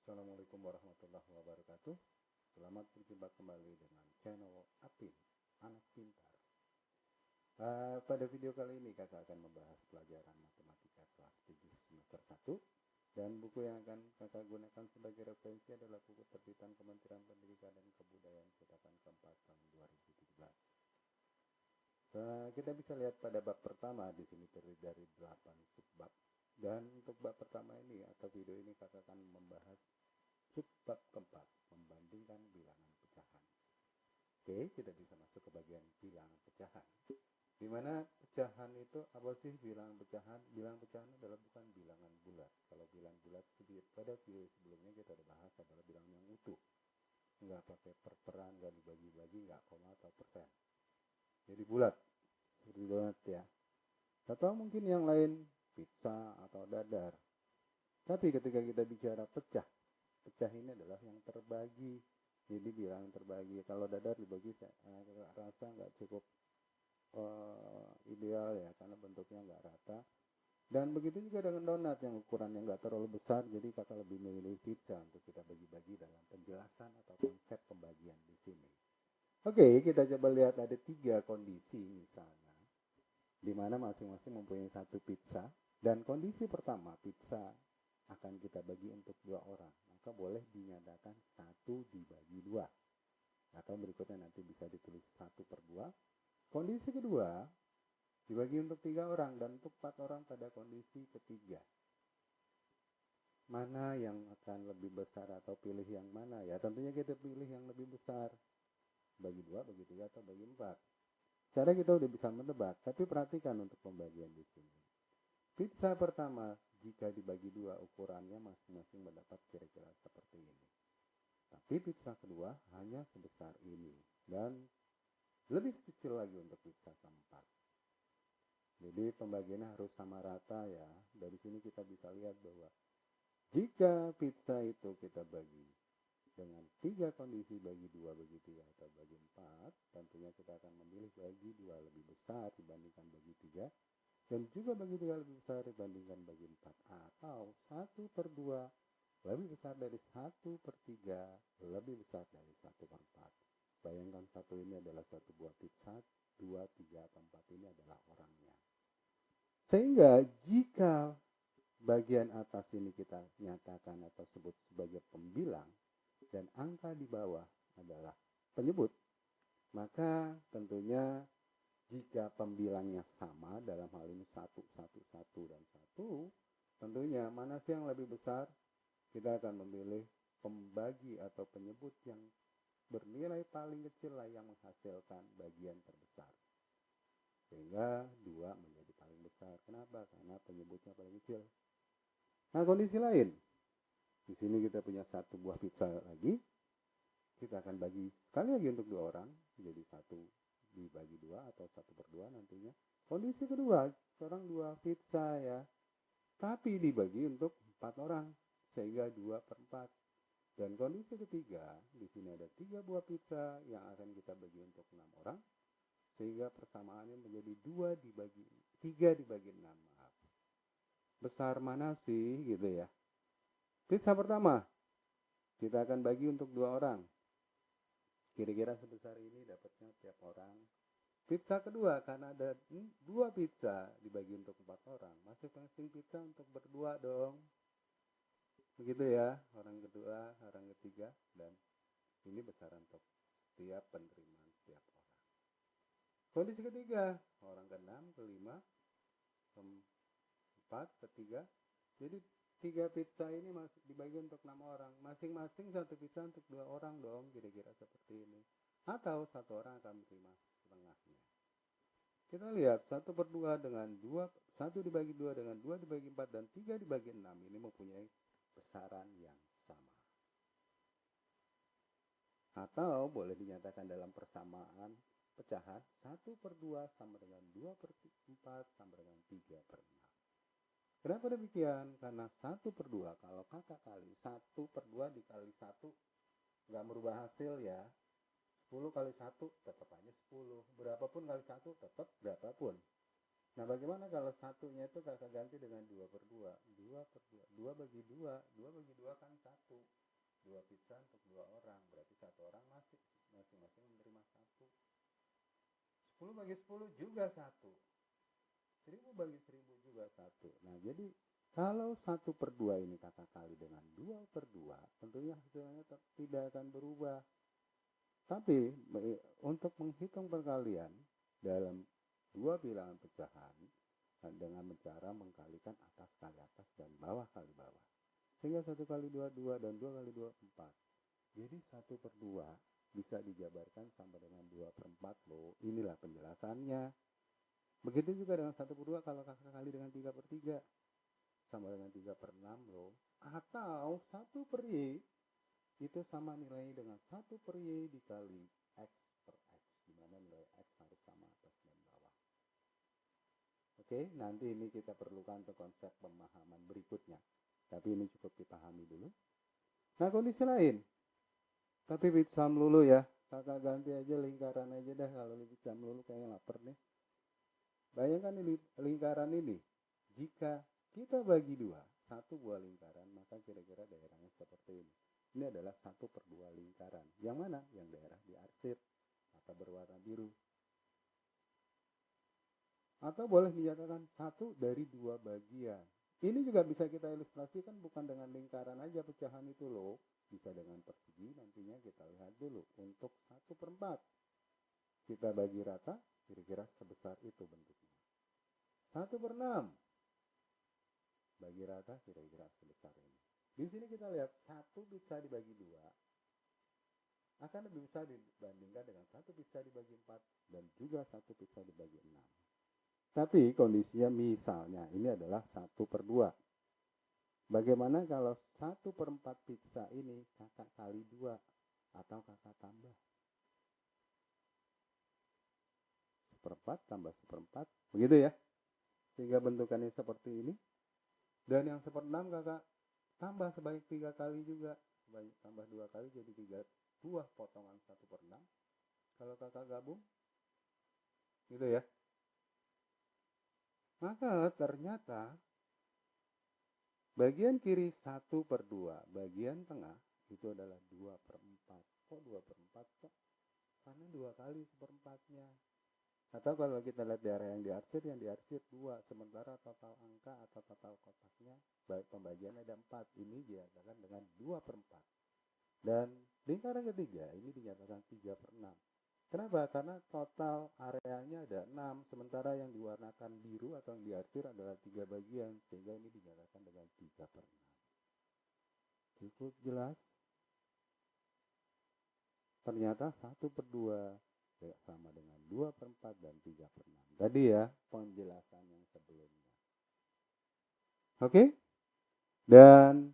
Assalamualaikum warahmatullahi wabarakatuh. Selamat berjumpa kembali dengan channel Apin, Anak Pintar. Pada video kali ini kakak akan membahas pelajaran matematika kelas 7 semester 1. Dan buku yang akan kakak gunakan sebagai referensi adalah buku terbitan Kementerian Pendidikan dan Kebudayaan cetakan keempat tahun 2017. Kita bisa lihat pada bab pertama di sini terdiri dari 8 subbab. Dan untuk bab pertama ini atau video ini kakak akan membahas subbab keempat, membandingkan bilangan pecahan. Oke, kita bisa masuk ke bagian bilangan pecahan. Di mana pecahan itu apa sih bilangan pecahan? Bilangan pecahan adalah bukan bilangan bulat. Kalau bilangan bulat pada video sebelumnya kita udah bahas adalah bilangan yang utuh. Nggak pakai perperan, nggak dibagi-bagi, nggak koma atau persen. Jadi bulat. Seperti banget ya. Atau mungkin yang lain pizza atau dadar. Tapi ketika kita bicara pecah ini adalah yang terbagi. Jadi bilangan terbagi. Kalau dadar dibagi rasa nggak cukup ideal ya, karena bentuknya nggak rata. Dan begitu juga dengan donat yang ukurannya nggak terlalu besar. Jadi kakak lebih memilih pizza untuk kita bagi-bagi dalam penjelasan atau konsep pembagian di sini. Oke, kita coba lihat ada 3 kondisi misalnya, di mana masing-masing mempunyai 1 pizza. Dan kondisi pertama, pizza akan kita bagi untuk 2 orang, maka boleh dinyatakan 1 dibagi 2, atau berikutnya nanti bisa ditulis 1/2. Kondisi kedua dibagi untuk 3 orang dan untuk 4 orang pada kondisi ketiga. Mana yang akan lebih besar atau pilih yang mana ya? Tentunya kita pilih yang lebih besar, bagi 2, bagi 3 atau bagi 4. Cara kita udah bisa menebak, tapi perhatikan untuk pembagian di sini. Pizza pertama jika dibagi 2 ukurannya masing-masing mendapat kira-kira seperti ini. Tapi pizza kedua hanya sebesar ini dan lebih kecil lagi untuk pizza keempat. Jadi pembagiannya harus sama rata ya. Dari sini kita bisa lihat bahwa jika pizza itu kita bagi dengan 3 kondisi, bagi 2, bagi 3 atau bagi 4, tentunya kita akan memilih bagi 2 lebih besar dibandingkan bagi 3. Dan juga bagi 3 lebih besar dibandingkan bagi 4, atau 1/2 lebih besar dari 1/3 lebih besar dari 1/4. Bayangkan satu ini adalah satu buah pizza, 2, 3, atau 4 ini adalah orangnya. Sehingga jika bagian atas ini kita nyatakan atau sebut sebagai pembilang dan angka di bawah adalah penyebut, maka tentunya jika pembilangnya sama, dalam hal ini 1, 1, 1, dan 1, tentunya mana sih yang lebih besar? Kita akan memilih pembagi atau penyebut yang bernilai paling kecil lah yang menghasilkan bagian terbesar. Sehingga 2 menjadi paling besar. Kenapa? Karena penyebutnya paling kecil. Nah, kondisi lain. Di sini kita punya 1 buah pizza lagi. Kita akan bagi sekali lagi untuk 2 orang, jadi 1 dibagi 2 atau 1/2 nantinya. Kondisi kedua, sekarang 2 pizza ya, tapi dibagi untuk 4 orang, sehingga 2/4. Dan kondisi ketiga, di sini ada 3 buah pizza yang akan kita bagi untuk 6 orang, sehingga persamaannya menjadi 3 dibagi 6. Maaf. Besar mana sih gitu ya? Pizza pertama kita akan bagi untuk 2 orang. Kira-kira sebesar ini dapatnya tiap orang. Pizza kedua karena ada 2 pizza dibagi untuk 4 orang, masing-masing pizza untuk berdua dong. Begitu ya, orang kedua, orang ketiga, dan ini besaran untuk setiap penerimaan setiap orang. Kondisi ketiga, orang ke-6, ke-5, ke-4, ke-3. Jadi 3 pizza ini dibagi untuk 6 orang, masing-masing 1 pizza untuk 2 orang dong, kira-kira seperti ini. Atau 1 orang akan menerima setengahnya. Kita lihat 1/2 dengan 2, 1 dibagi 2 dengan 2 dibagi 4 dan 3 dibagi 6 ini mempunyai besaran yang sama. Atau boleh dinyatakan dalam persamaan pecahan 1/2 sama dengan 2/4 sama dengan 3/6. Kenapa demikian? Karena 1/2 kalau kakak kali 1/2 dikali 1 nggak merubah hasil ya. 10 kali 1 tetap aja 10. Berapapun kali 1 tetap berapapun. Nah, bagaimana kalau satunya itu kakak ganti dengan 2/2? 2/2. 2 bagi 2. 2 bagi 2 kan 1. pizza untuk 2 orang, berarti 1 orang masing-masing menerima 1. 10 bagi 10 juga 1. 1000 bagi 1000 juga 1. Nah, jadi kalau 1/2 ini kakak kali dengan 2/2, tentunya hasilnya tidak akan berubah. Tapi untuk menghitung perkalian dalam 2 bilangan pecahan dengan cara mengkalikan atas kali atas dan bawah kali bawah. Sehingga 1 kali 2 2 dan 2 kali 2 4. Jadi 1/2 bisa dijabarkan sama dengan 2/4 loh. Inilah penjelasannya. Begitu juga dengan 1/2 kalau kakak kali dengan 3/3 sama dengan 3/6 loh. Atau 1/y itu sama nilainya dengan 1/y dikali x per x, di mana nilai x harus sama atas dan bawah. Oke, nanti ini kita perlukan untuk konsep pemahaman berikutnya. Tapi ini cukup dipahami dulu. Nah, kondisi lain. Tapi bisa melulu ya. Kakak ganti aja lingkaran aja dah, kalau bisa melulu kayaknya lapar nih. Bayangkan ini lingkaran ini. Jika kita bagi 2, 1 buah lingkaran, maka kira-kira daerahnya seperti ini. Ini adalah 1/2 lingkaran. Yang mana? Yang daerah diarsir atau berwarna biru. Atau boleh dinyatakan 1 dari 2 bagian. Ini juga bisa kita ilustrasikan bukan dengan lingkaran aja pecahan itu loh. Bisa dengan persegi, nantinya kita lihat dulu. Untuk 1/4. Kita bagi rata, kira-kira sebesar itu bentuknya. 1/6. Bagi rata, kira-kira sebesar ini. Di sini kita lihat 1 bisa dibagi 2 akan lebih besar dibandingkan dengan 1 bisa dibagi 4 dan juga 1 bisa dibagi 6. Tapi kondisinya misalnya ini adalah 1/2. Bagaimana kalau 1/4 pizza ini kakak kali 2 atau kakak tambah? 1/4 tambah 1/4, begitu ya. Sehingga bentukannya seperti ini. Dan yang 1/6 kakak tambah sebanyak 3 kali juga. Tambah 2 kali jadi 3 buah potongan 1/6. Kalau kakak gabung, gitu ya. Maka ternyata bagian kiri 1/2, bagian tengah itu adalah 2/4. Kok 2/4 kok? Karena 2 kali 1/4-nya. Atau kalau kita lihat daerah yang diarsir 2, sementara total angka atau total kotaknya baik pembagiannya ada 4. Ini dinyatakan dengan 2/4. Dan lingkaran ketiga ini dinyatakan 3/6. Kenapa? Karena total areanya ada 6, sementara yang diwarnakan biru atau yang diarsir adalah 3 bagian, sehingga ini dinyatakan dengan 3/6. Cukup jelas? Ternyata 1/2 sama dengan 2/4 dan 3/6. Tadi ya penjelasan yang sebelumnya. Oke? Dan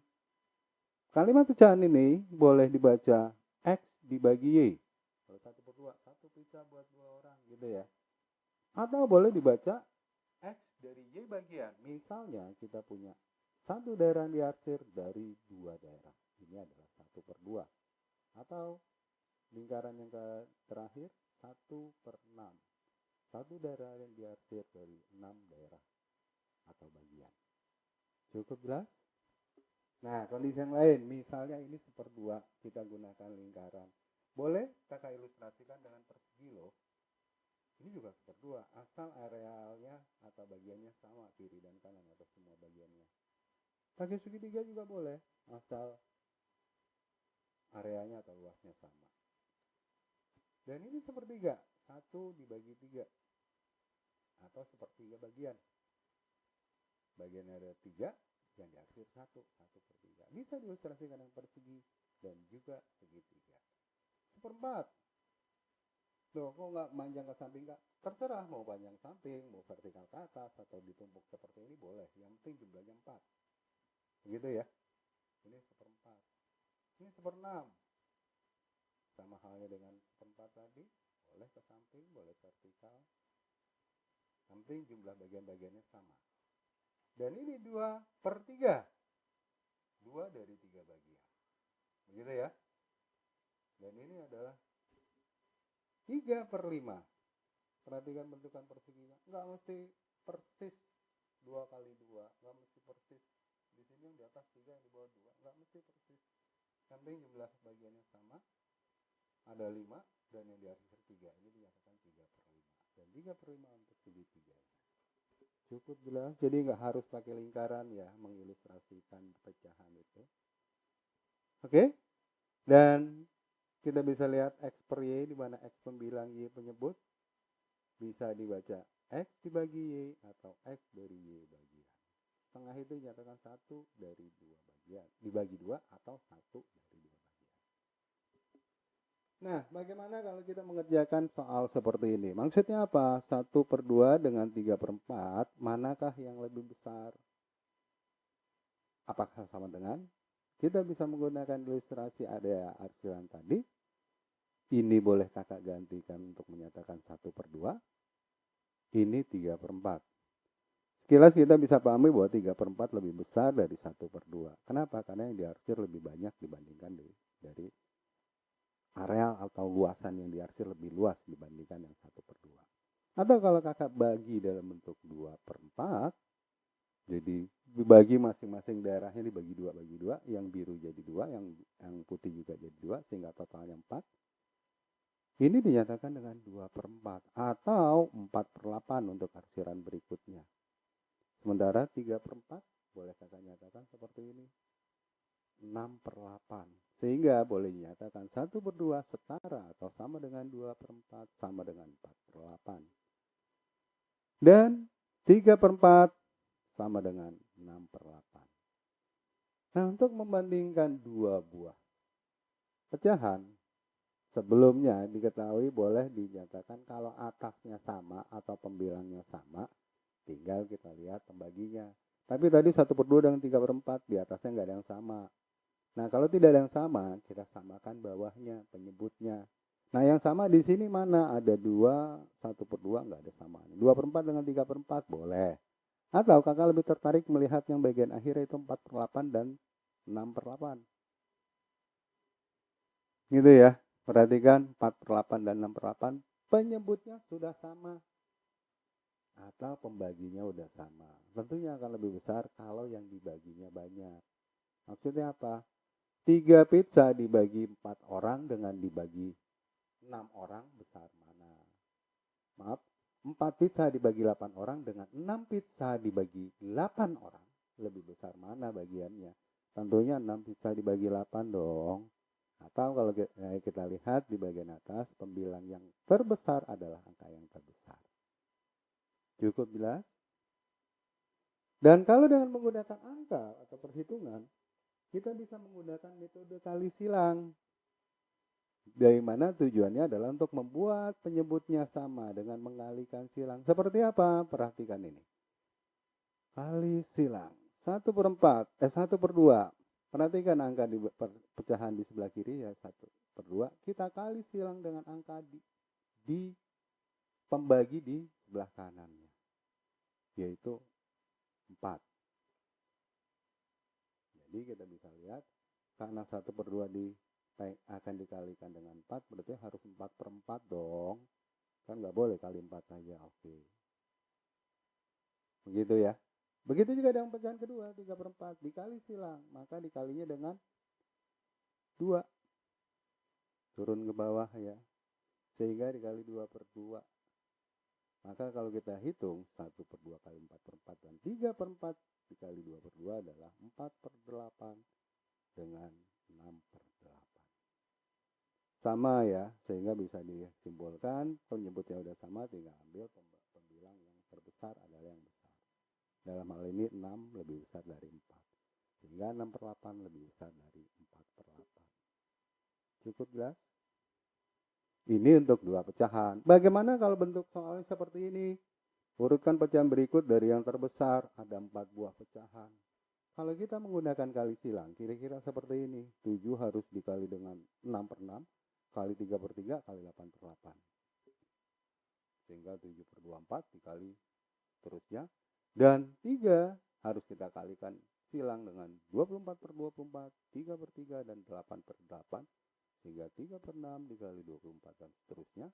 kalimat pecahan ini boleh dibaca X dibagi Y. Kalau 1/2, 1 pizza buat 2 orang gitu ya. Atau boleh dibaca X dari Y bagian. Misalnya kita punya 1 daerah diarsir dari 2 daerah. Ini adalah 1/2. Atau lingkaran yang terakhir 1/6. 1 daerah yang diarsir dari 6 daerah atau bagian. Cukup jelas? Nah, kondisi yang lain, misalnya ini 1/2, kita gunakan lingkaran. Boleh kakak ilustrasikan dengan persegi loh. Ini juga 1/2, asal arealnya atau bagiannya sama, kiri dan kanan atau semua bagiannya. Pakai segitiga juga boleh, asal areanya atau luasnya sama. Dan ini 1/3, 1 dibagi 3 atau 1/3 bagian. Bagiannya ada 3, yang diarsir 1/3. Bisa diilustrasikan dengan persegi dan juga segitiga. 1/4. Loh, kok nggak manjang ke samping kak? Terserah mau panjang samping, mau vertikal ke atas, atau ditumpuk seperti ini boleh. Yang penting jumlahnya 4. Begitu ya. Ini 1/4. Ini 1/6. Sama halnya dengan 1/4 tadi. Boleh ke samping, boleh vertikal. Yang penting jumlah bagian-bagiannya sama. Dan ini 2/3. 2 dari 3 bagian. Begitu ya. Dan ini adalah 3/5. Perhatikan bentukan perseginya. Nggak mesti persis 2 kali 2. Nggak mesti persis. Di sini yang di atas 3, yang di bawah 2. Nggak mesti persis. Samping jumlah bagiannya sama, ada 5 dan yang di akhir 3. Ini dinyatakan 3/5. Dan 3/5 untuk segitiganya. Cukup jelas, jadi nggak harus pakai lingkaran ya mengilustrasikan pecahan itu. Oke, dan kita bisa lihat X per Y, di mana X pembilang, Y penyebut. Bisa dibaca X dibagi Y atau X dari Y bagian. Setengah itu dinyatakan 1 dari 2 bagian. Dibagi 2 atau 1 dari 2 bagian. Nah, bagaimana kalau kita mengerjakan soal seperti ini? Maksudnya apa? 1/2 dengan 3/4, manakah yang lebih besar? Apakah sama dengan? Kita bisa menggunakan ilustrasi ada arsilan tadi. Ini boleh kakak gantikan untuk menyatakan 1/2. Ini 3/4. Sekilas kita bisa pahami bahwa 3/4 lebih besar dari 1/2. Kenapa? Karena yang diarsir lebih banyak dibandingkan dari areal atau luasan yang diarsir lebih luas dibandingkan yang 1/2. Atau kalau kakak bagi dalam bentuk 2/4, jadi dibagi masing-masing daerahnya dibagi 2 bagi 2, yang biru jadi 2, yang putih juga jadi 2, sehingga totalnya 4. Ini dinyatakan dengan 2/4 atau 4/8 untuk arsiran berikutnya. Sementara 3/4 boleh kakak nyatakan seperti ini, 6/8. Sehingga boleh dinyatakan 1/2 setara atau sama dengan 2/4 sama dengan 4/8. Dan 3/4 sama dengan 6/8. Nah, untuk membandingkan dua buah pecahan, sebelumnya diketahui boleh dinyatakan kalau atasnya sama atau pembilangnya sama, tinggal kita lihat pembaginya. Tapi tadi 1/2 dengan 3/4, di atasnya nggak ada yang sama. Nah, kalau tidak ada yang sama, kita samakan bawahnya, penyebutnya. Nah, yang sama di sini mana? Ada 2, 1/2 nggak ada samaan. 2/4 dengan 3/4 boleh. Atau kakak lebih tertarik melihat yang bagian akhir itu 4/8 dan 6/8. Gitu ya. Perhatikan 4/8 dan 6/8, penyebutnya sudah sama. Atau pembaginya udah sama. Tentunya akan lebih besar kalau yang dibaginya banyak. Maksudnya apa? 3 pizza dibagi 4 orang dengan dibagi 6 orang besar mana? Maaf, 4 pizza dibagi 8 orang dengan 6 pizza dibagi 8 orang. Lebih besar mana bagiannya? Tentunya 6 pizza dibagi 8 dong. Atau kalau kita lihat di bagian atas, pembilang yang terbesar adalah angka yang terbesar. Cukup jelas? Dan kalau dengan menggunakan angka atau perhitungan, kita bisa menggunakan metode kali silang. Dari mana tujuannya adalah untuk membuat penyebutnya sama dengan mengalikan silang. Seperti apa? Perhatikan ini. Kali silang. 1/2. Perhatikan angka di pecahan di sebelah kiri ya 1/2. Kita kali silang dengan angka di pembagi di sebelah kanannya. Yaitu 4. Jadi kita bisa lihat karena 1/2 akan dikalikan dengan 4, berarti harus 4/4 dong. Kan nggak boleh kali 4 saja. Oke. Begitu ya. Begitu juga dengan pecahan kedua, 3/4 dikali silang, maka dikalinya dengan 2. Turun ke bawah ya. Sehingga dikali 2/2. Maka kalau kita hitung 1/2 kali 4/4 dan 3/4 dikali 2/2 adalah 4/8 dengan 6/8. Sama ya, sehingga bisa disimpulkan penyebutnya udah sama, tinggal ambil pembilang yang terbesar adalah yang besar. Dalam hal ini 6 lebih besar dari 4. Sehingga 6/8 lebih besar dari 4/8. Cukup jelas? Ini untuk dua pecahan. Bagaimana kalau bentuk soalnya seperti ini? Urutkan pecahan berikut dari yang terbesar. Ada 4 buah pecahan. Kalau kita menggunakan kali silang, kira-kira seperti ini. 7 harus dikali dengan 6/6, kali 3/3, kali 8/8. Sehingga 7/24 dikali terusnya. Dan 3 harus kita kalikan silang dengan 24/24, 3/3, dan 8/8. Sehingga 3/6 dikali 24 dan seterusnya.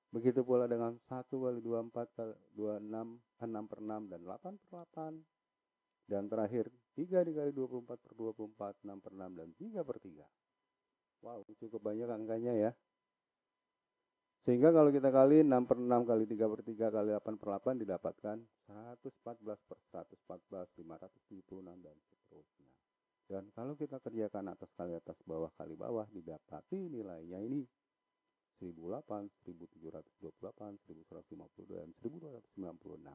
Begitu pula dengan 1 kali 24 kali 26, 6/6 dan 8/8. Dan terakhir 3 dikali 24/24, 6/6 dan 3/3. Wow, cukup banyak angkanya ya. Sehingga kalau kita kali 6 per 6 kali 3 per 3 kali 8 per 8 didapatkan 114 per 114, 576 dan seterusnya. Dan kalau kita kerjakan atas kali bawah didapati nilainya ini 1008, 1728, 1152 dan 1296.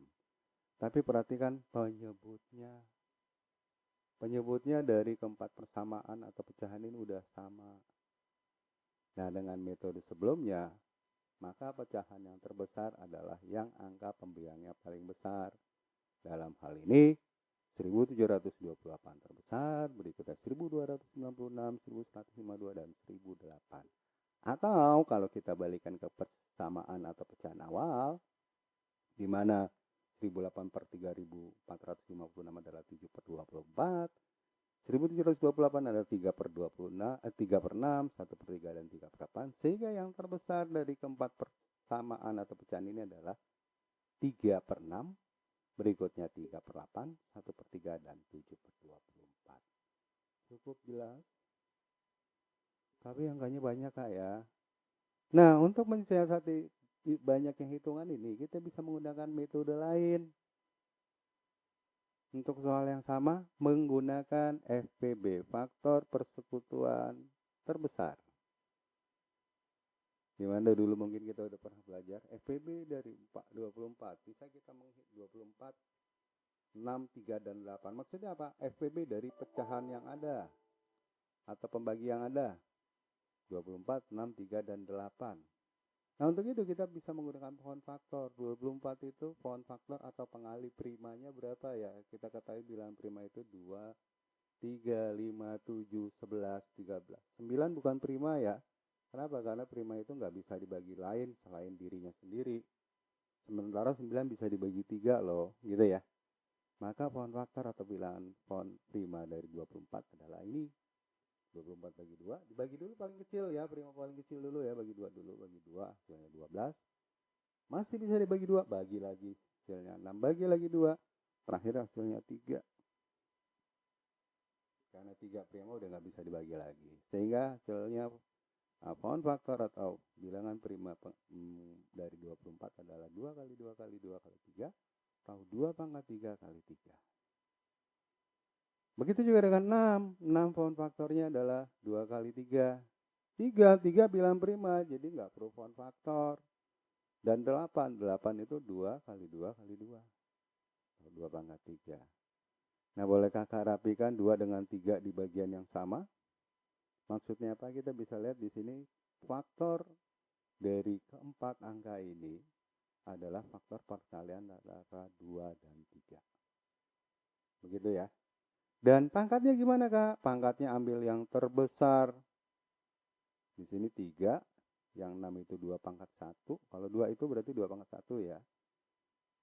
Tapi perhatikan penyebutnya. Penyebutnya dari keempat persamaan atau pecahan ini udah sama. Nah, dengan metode sebelumnya, maka pecahan yang terbesar adalah yang angka pembiayanya paling besar. Dalam hal ini 1728 terbesar, berikutnya 1296, 1152 dan 1008. Atau kalau kita balikan ke persamaan atau pecahan awal, di mana 1008 per 3456 adalah 7 per 24, 1728 adalah 3 per 26, 3 per 6, 1 per 3 dan 3 per 8. Sehingga yang terbesar dari keempat persamaan atau pecahan ini adalah 3 per 6, berikutnya 3 per 8, 1 per 3 dan 7 per 24. Cukup jelas? Tapi angkanya banyak Kak ya. Nah, untuk mensiasati banyaknya hitungan ini, kita bisa menggunakan metode lain. Untuk soal yang sama, menggunakan FPB, faktor persekutuan terbesar. Dimana dulu mungkin kita udah pernah belajar, FPB dari 24, bisa kita menghitung 24, 6, 3, dan 8. Maksudnya apa? FPB dari pecahan yang ada, atau pembagi yang ada. 24, 6, 3, dan 8. Nah, untuk itu kita bisa menggunakan pohon faktor. 24 itu pohon faktor atau pengali primanya berapa ya? Kita ketahui bilangan prima itu 2, 3, 5, 7, 11, 13. 9 bukan prima ya. Kenapa? Karena prima itu nggak bisa dibagi lain selain dirinya sendiri. Sementara 9 bisa dibagi 3 loh, gitu ya. Maka pohon faktor atau bilangan pohon prima dari 24 adalah ini. 24 bagi 2, dibagi dulu paling kecil ya, prima paling kecil dulu ya, bagi 2 dulu, bagi 2 hasilnya 12. Masih bisa dibagi 2, bagi lagi hasilnya 6, bagi lagi 2, terakhir hasilnya 3. Karena 3 prima udah nggak bisa dibagi lagi, sehingga hasilnya pohon faktor atau bilangan prima dari 24 adalah 2 kali 2 kali 2 kali 3 atau 2 pangkat 3 kali 3. Begitu juga dengan 6. 6 pohon faktornya adalah 2 kali 3. 3 bilangan prima, jadi nggak perlu pohon faktor. Dan 8 itu 2 kali 2 kali 2. 2 pangkat 3. Nah, boleh kakak rapikan 2 dengan 3 di bagian yang sama? Maksudnya apa? Kita bisa lihat di sini faktor dari keempat angka ini adalah faktor perkalian antara 2 dan 3. Begitu ya. Dan pangkatnya gimana Kak? Pangkatnya ambil yang terbesar. Di sini 3, yang 6 itu 2 pangkat 1. Kalau 2 itu berarti 2 pangkat 1 ya.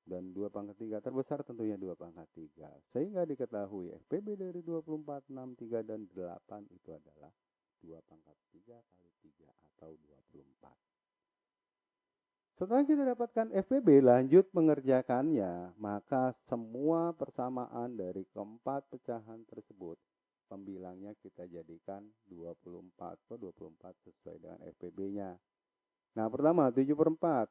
Dan 2 pangkat 3 terbesar tentunya 2 pangkat 3. Sehingga diketahui FPB dari 24, 6, 3, dan 8 itu adalah 2 pangkat 3 kali 3 atau 24. Setelah kita dapatkan FPB, lanjut mengerjakannya, maka semua persamaan dari keempat pecahan tersebut, pembilangnya kita jadikan 24 atau 24 sesuai dengan FPB-nya. Nah, pertama 7 per 4,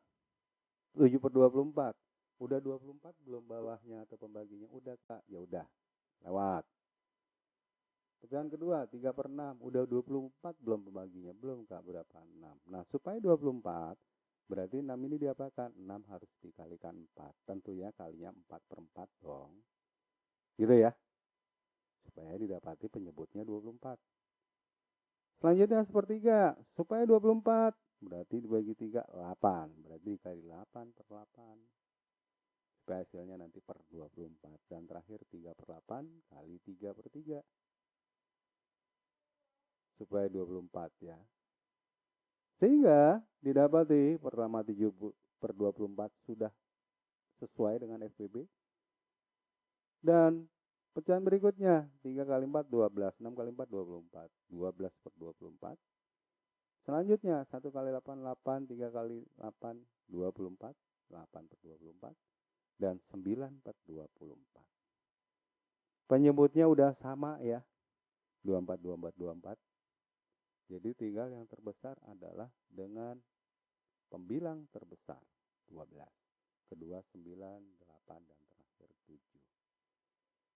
7 per 24. Udah 24 belum bawahnya atau pembaginya? Udah Kak, ya udah, lewat. Pecahan kedua 3 per 6, udah 24 belum pembaginya? Belum Kak, berapa? 6. Nah, supaya 24, berarti 6 ini diapakan? 6 harus dikalikan 4. Tentunya kalinya 4 per 4 dong. Gitu ya. Supaya didapati penyebutnya 24. Selanjutnya sepertiga. Supaya 24. Berarti dibagi 3, 8. Berarti dikali 8 per 8. Supaya hasilnya nanti per 24. Dan terakhir 3 per 8 kali 3 per 3. Supaya 24 ya. Sehingga didapati pertama 7 per 24 sudah sesuai dengan FPB. Dan pecahan berikutnya 3 kali 4 12, 6 kali 4 24, 12 per 24. Selanjutnya 1 kali 8 8, 3 kali 8 24, 8 per 24 dan 9 per 24. Penyebutnya udah sama ya. 24 24 24. Jadi tinggal yang terbesar adalah dengan pembilang terbesar 12. Kedua 9, 8, dan terakhir 7.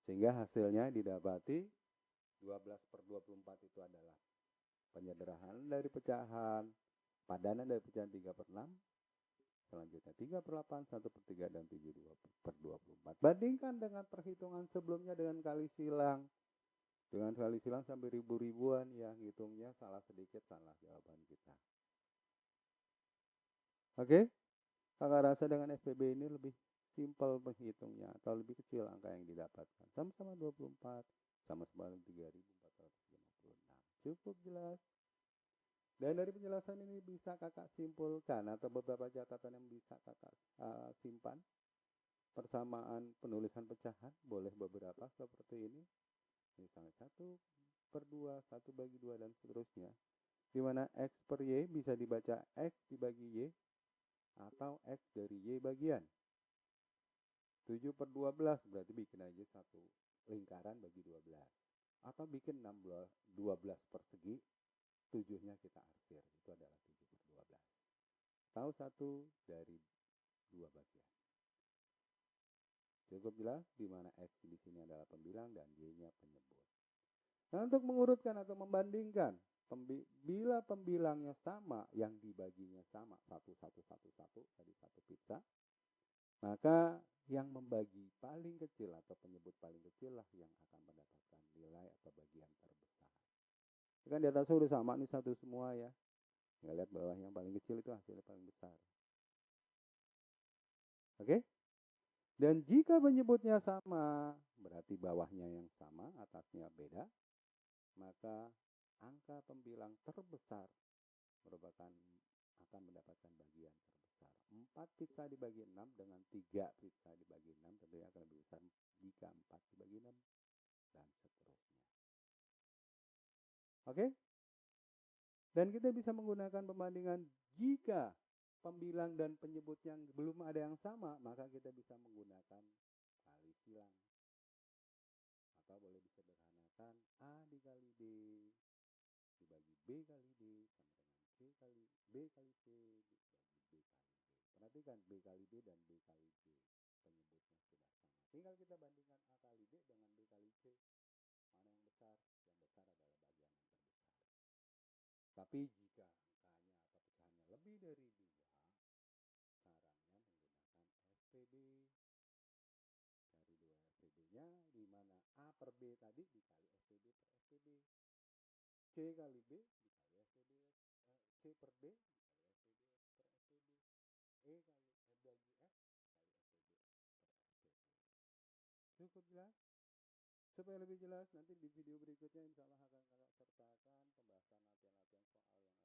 Sehingga hasilnya didapati 12/24 itu adalah penyederhanaan dari pecahan, padanan dari pecahan 3/6, selanjutnya 3/8, 1/3, dan 72/24. Bandingkan dengan perhitungan sebelumnya dengan kali silang. Dengan kali silang sampai ribu-ribuan ya, ngitungnya salah sedikit salah jawaban kita. Oke? Kakak rasa dengan FPB ini lebih simpel menghitungnya atau lebih kecil angka yang didapatkan. Sama-sama 24, sama-sama 3.456. Cukup jelas. Dan dari penjelasan ini bisa kakak simpulkan atau beberapa catatan yang bisa kakak simpan. Persamaan penulisan pecahan boleh beberapa seperti ini. Misalnya 1/2, 1/2, dan seterusnya. Di mana X per Y bisa dibaca X dibagi Y atau X dari Y bagian. 7/12 berarti bikin aja satu lingkaran bagi 12. Atau bikin 12 persegi, 7-nya kita arsir. Itu adalah 7/12. Tahu 1 dari 2 bagian. Cukup jelas di mana X di sini adalah pembilang dan Y-nya penyebut. Nah, untuk mengurutkan atau membandingkan, bila pembilangnya sama, yang dibaginya sama 1/1/1/1 tadi satu pizza, maka yang membagi paling kecil atau penyebut paling kecil lah yang akan mendapatkan nilai atau bagian terbesar. Kan di atasnya udah sama nih satu semua ya. Nggak lihat bawah yang paling kecil itu hasilnya paling besar. Oke? Dan jika penyebutnya sama, berarti bawahnya yang sama, atasnya beda, maka angka pembilang terbesar merupakan akan mendapatkan bagian terbesar. 4 pizza dibagi 6 dengan 3 pizza dibagi 6 tentunya akan lebih besar jika 4 dibagi 6 dan seterusnya. Oke? Dan kita bisa menggunakan pembandingan jika pembilang dan penyebut yang belum ada yang sama, maka kita bisa menggunakan kali silang. Atau boleh disederhanakan A dikali B dibagi B kali D sama dengan C kali B kali C dibagi B kali D. Perhatikan B kali B dan B kali D penyebutnya sudah sama. Tinggal kita bandingkan A kali B dengan B kali C. Mana yang besar? Yang besar adalah bagian yang terbesar. Tapi jika angkanya atau pecahannya lebih dari 2, caranya menggunakan FPB. Cari 2 FPB-nya, di mana A per B tadi dikali FPB per FPB. C kali B dikali FPB, C per D dikali FPB per FPB. E bagi F dikali FPB per FPB. Cukup jelas? Supaya lebih jelas, nanti di video berikutnya insya Allah akan kakak sertakan pembahasan latihan-latihan soal yang